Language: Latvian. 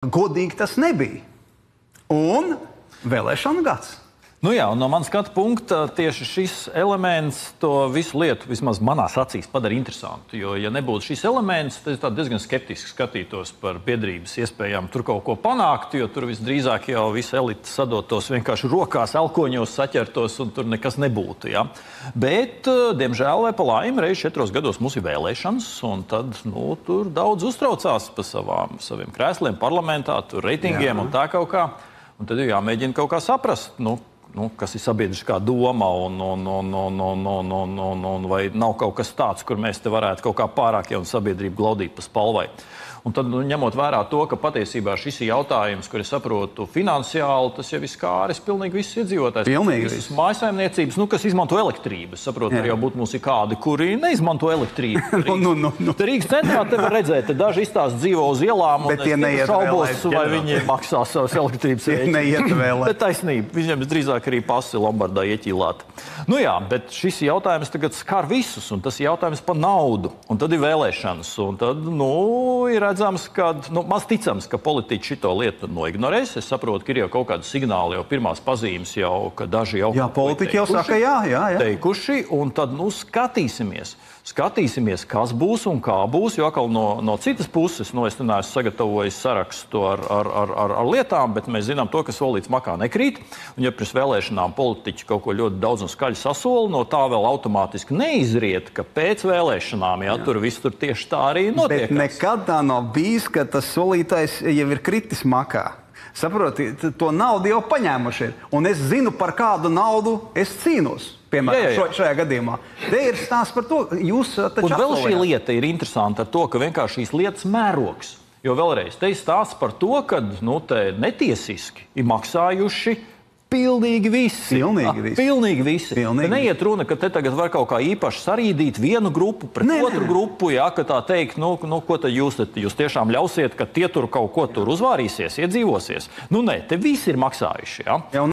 Godīgi tas nebija. Un vēlēšanu gads. Nu jā, un no manas skatu punkta tieši šis elements to visu lietu, vismaz manās acīs, padara interesantu. Jo, ja nebūtu šis elements, tad es diezgan skeptiski skatītos par biedrības iespējām tur kaut ko panākt, jo tur visdrīzāk jau visa elite sadotos vienkārši rokās, elkoņos saķertos, un tur nekas nebūtu. Ja? Bet, diemžēl, vai pa laimi, reiz 4 gados mums ir vēlēšanas, un tad tur daudz uztraucās par saviem krēsliem parlamentā, tur reitingiem un tā kaut kā. Un tad ir jāmēģina kaut kā saprast, kas ir sabiedriskā doma, un vai nav kaut kas tāds, kur mēs te varētu kaut kā pārāk jau sabiedrību glaudīt pa spalvai. Un tad, ņemot vērā to, ka patiesībā šis ir jautājums, kur es saprotu finansiāli, tas jau ir skāris pilnīgi visus iedzīvotājus. Visas mājasaimniecības, kas izmanto elektrību. Es saprotu, ka jau būtu mums ir kādi, kuri neizmanto elektrību. Te Rīgas centrā te var redzēt, daži izstāst dzīvo uz ielām, un es šaubos, vai viņi maksā savas elektrības rēķinus. Bet taisnība, viņiem drīzāk arī pasi Lombardā ieķīlāta. Nu jā, bet šis jautājums tagad skar visus, un tas ir jautājums par naudu. Un tad ir vēlēšanas, un tad, ir redzams, ka maz ticams, ka politiķi šito lietu noignorēs. Es saprotu, ka ir jau kaut kādi signāli, jau pirmās pazīmes, ka daži jau... Jā, politiķi jau saka, jā. Teikuši, un tad, skatīsimies, kas būs un kā būs, jo atkal no citas puses, es neesmu sagatavojis sarakstu ar lietām, bet mēs zinām to, ka solīts makā nekrīt, un ja pirms vēlēšanām politiķi kaut ko ļoti daudz un skaļi sasola, no tā vēl automātiski neizriet, ka pēc vēlēšanām, tur viss tur tieši tā arī notiek. Bet nekad tā nav bijis, ka tas solītais jau ir kritis makā. Saproti, to naudu jau paņēmuši ir, un es zinu, par kādu naudu es cīnos. Piemēram, šajā gadījumā. Te ir stāsts par to, jūs taču un vēl šī lieta ir interesanta ar to, ka vienkārši šīs lietas mērogs. Jo vēlreiz, te ir stāsts par to, ka te netiesiski ir maksājuši pilnīgi visi. Pilnīgi visi. Neiet runa, ka te tagad var kaut kā īpaši sarīdīt vienu grupu pret otru grupu, ka tā teikt, ko tad jūs tiešām ļausiet, ka tie tur kaut ko tur uzvārīsies, iedzīvosies. Nē, te visi ir maksājuši.